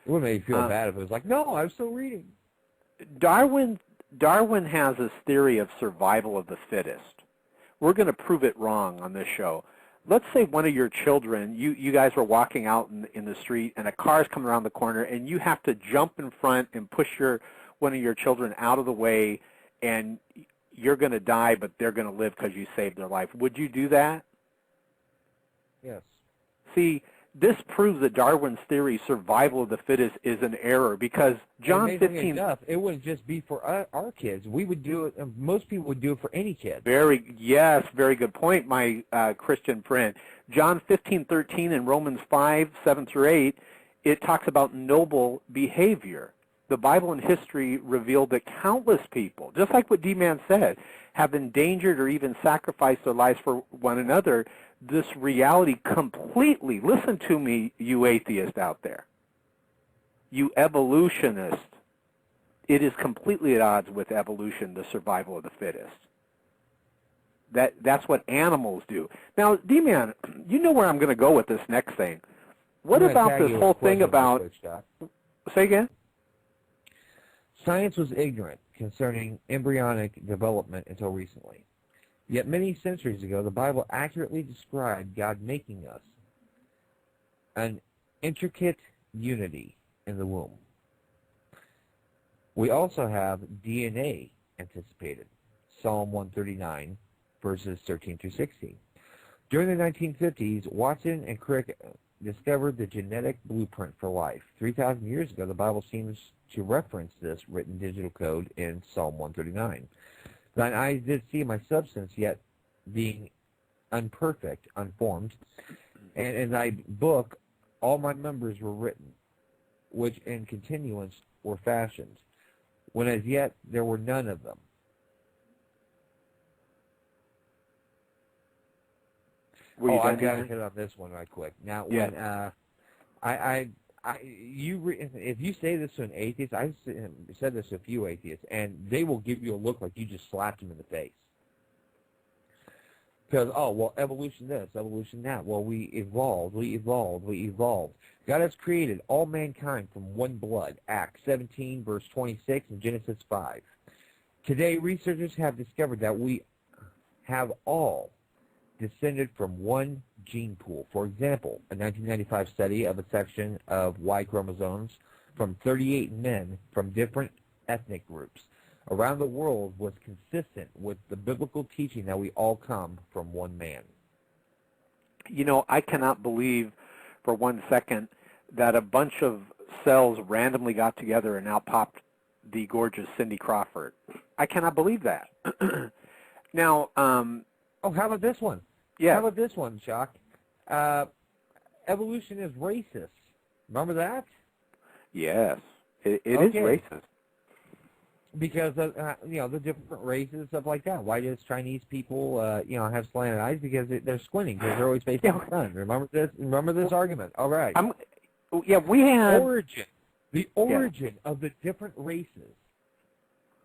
It would make you feel bad if it was like, no, I'm still reading. Darwin has this theory of survival of the fittest. We're going to prove it wrong on this show. Let's say one of your children, you guys were walking out in the street, and a car's coming around the corner, and you have to jump in front and push one of your children out of the way, and you're going to die, but they're going to live because you saved their life. Would you do that? Yes. See, this proves that Darwin's theory, survival of the fittest, is an error, because John 15... enough, it wouldn't just be for our kids. We would do it, most people would do it for any kid. Very good point, my Christian friend. John 15:13 and Romans 5:7-8, it talks about noble behavior. The Bible and history revealed that countless people, just like what D-Man said, have endangered or even sacrificed their lives for one another. This reality completely, listen to me, you atheist out there, you evolutionist, it is completely at odds with evolution, the survival of the fittest. That's what animals do. Now, D-Man, you know where I'm going to go with this next thing. What about this whole thing about... Say again? Science was ignorant concerning embryonic development until recently. Yet many centuries ago, the Bible accurately described God making us an intricate unity in the womb. We also have DNA anticipated, Psalm 139, verses 13 through 16. During the 1950s, Watson and Crick discovered the genetic blueprint for life. 3,000 years ago, the Bible seems to reference this written digital code in Psalm 139. Thine eyes did see my substance, yet being unperfect, unformed. And in thy book all my members were written, which in continuance were fashioned, when as yet there were none of them. I've got to hit on this one right quick. Now, when if you say this to an atheist, I've said this to a few atheists, and they will give you a look like you just slapped them in the face. Because, evolution this, evolution that. Well, we evolved. God has created all mankind from one blood, Acts 17, verse 26, and Genesis 5. Today, researchers have discovered that we have all descended from one gene pool. For example, a 1995 study of a section of Y chromosomes from 38 men from different ethnic groups around the world was consistent with the biblical teaching that we all come from one man. You know, I cannot believe for 1 second that a bunch of cells randomly got together and out popped the gorgeous Cindy Crawford. I cannot believe that. Now, how about this one? Yeah. How about this one, Chuck? Evolution is racist. Remember that? Yes, it is racist. Because of, the different races and stuff like that. Why does Chinese people, have slanted eyes? Because they're squinting, because they're always facing the sun. Remember this argument. All right. We had... The origin of the different races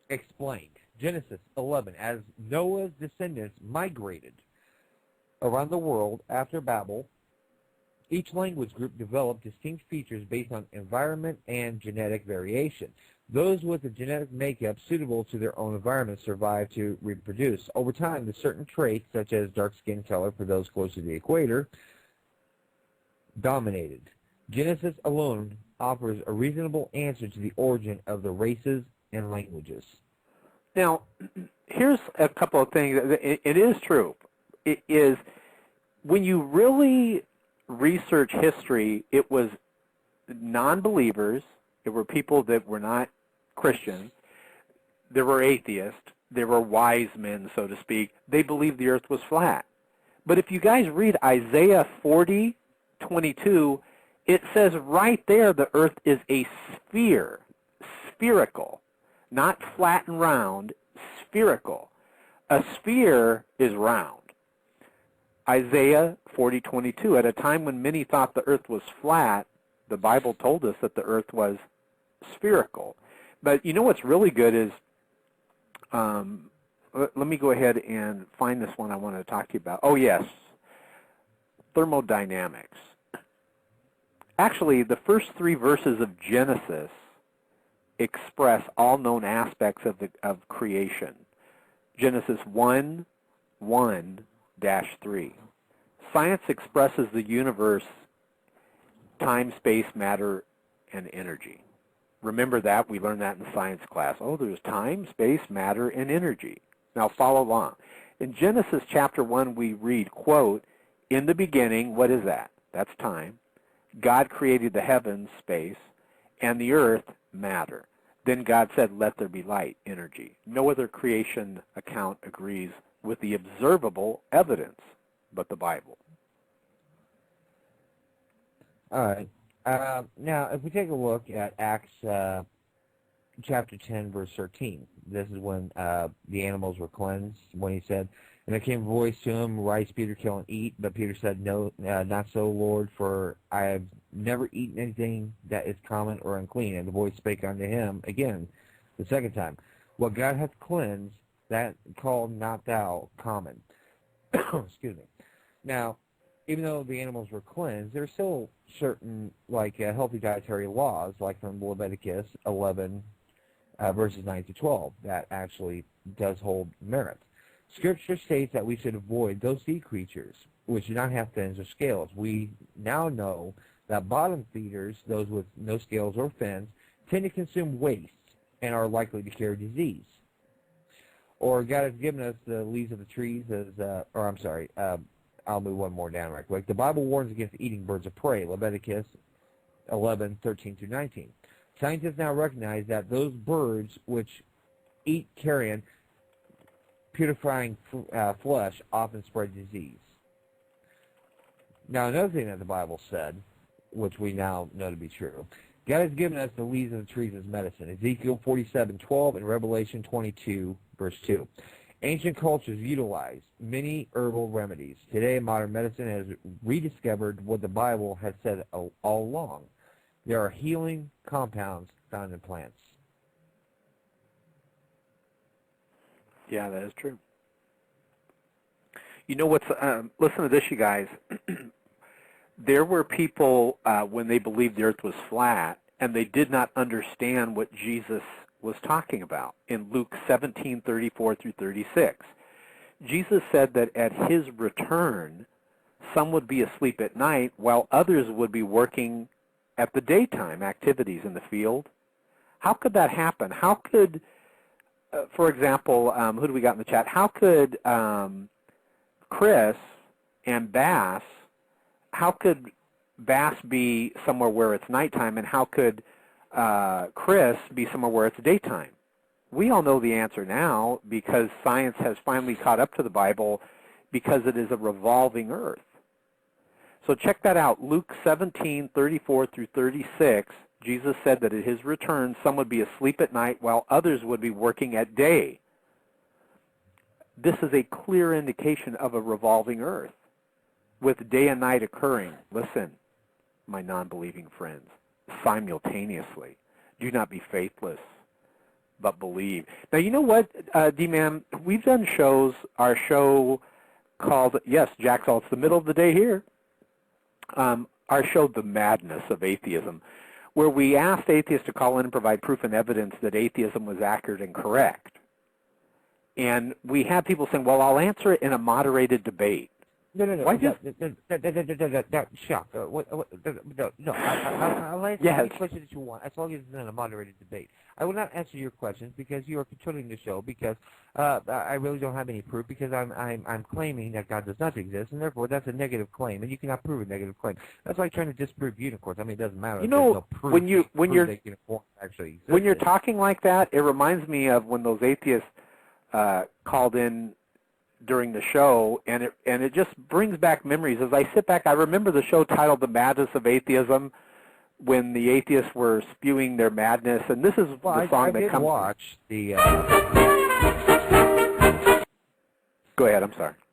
explained. Genesis 11, as Noah's descendants migrated around the world after Babel, each language group developed distinct features based on environment and genetic variation. Those with a genetic makeup suitable to their own environment survived to reproduce. Over time, the certain traits, such as dark skin color for those close to the equator, dominated. Genesis alone offers a reasonable answer to the origin of the races and languages. Now, here's a couple of things. It is true. It is, when you really research history, it was non-believers. It were people that were not Christians. There were atheists. There were wise men, so to speak. They believed the earth was flat. But if you guys read Isaiah 40:22, it says right there the earth is a sphere, spherical, not flat and round, spherical. A sphere is round. Isaiah 40:22, at a time when many thought the earth was flat, the Bible told us that the earth was spherical. But you know what's really good is, let me go ahead and find this one I want to talk to you about. Oh, yes, thermodynamics. Actually, the first 3 verses of Genesis express all known aspects of creation. Genesis 1:1-3. Science expresses the universe, time, space, matter, and energy. Remember that? We learned that in science class. Oh, there's time, space, matter, and energy. Now follow along. In Genesis chapter 1, we read, quote, "In the beginning," what is that? That's time. "God created the heavens," space, "and the earth," matter. Then God said, "Let there be light," energy. No other creation account agrees with the observable evidence but the Bible. All right. Now, if we take a look at Acts chapter 10, verse 13, this is when the animals were cleansed, when he said, "And there came a voice to him, Rise, Peter, kill and eat. But Peter said, No, not so, Lord, for I have never eaten anything that is common or unclean." And the voice spake unto him again the second time, "What God hath cleansed, that call not thou common." Excuse me. Now, even though the animals were cleansed, there's still certain, like, healthy dietary laws, like from Leviticus 11, verses 9 to 12, that actually does hold merit. Scripture states that we should avoid those sea creatures, which do not have fins or scales. We now know that bottom feeders, those with no scales or fins, tend to consume waste and are likely to carry disease. Or God has given us the leaves of the trees I'll move one more down right quick. The Bible warns against eating birds of prey, Leviticus 11:13-19. Scientists now recognize that those birds which eat carrion, putrefying flesh, often spread disease. Now, another thing that the Bible said, which we now know to be true, God has given us the leaves of the trees as medicine, Ezekiel 47:12 and Revelation 22, verse 2. Ancient cultures utilized many herbal remedies. Today, modern medicine has rediscovered what the Bible has said all along. There are healing compounds found in plants. Yeah, that is true. You know what's, listen to this, you guys. There were people, when they believed the earth was flat, and they did not understand what Jesus was talking about in Luke 17:34-36. Jesus said that at his return, some would be asleep at night while others would be working at the daytime activities in the field. How could that happen? How could, for example, who do we got in the chat? How could Chris and Bass, how could Bass be somewhere where it's nighttime, and how could Chris be somewhere where it's daytime? We all know the answer now because science has finally caught up to the Bible, because it is a revolving earth. So check that out. Luke 17:34-36, Jesus said that at his return, some would be asleep at night while others would be working at day. This is a clear indication of a revolving earth with day and night occurring. Listen, my non-believing friends, simultaneously. Do not be faithless, but believe. Now, you know what, D-Man? We've done shows, our show called, yes, Jacksaw, it's the middle of the day here, our show, The Madness of Atheism, where we asked atheists to call in and provide proof and evidence that atheism was accurate and correct. And we had people saying, well, I'll answer it in a moderated debate. No. Why just... Shock. No. I'll answer any question that you want, as long as it's in a moderated debate. I will not answer your questions because you are controlling the show. Because I really don't have any proof. Because I'm claiming that God does not exist, and therefore that's a negative claim, and you cannot prove a negative claim. That's like trying to disprove unicorns. I mean, it doesn't matter. You know, no proof, when you're talking like that, it reminds me of when those atheists called in during the show, and it just brings back memories. As I sit back, I remember the show titled The Madness of Atheism, when the atheists were spewing their madness, and this is the song that comes... watch the... Go ahead, I'm sorry.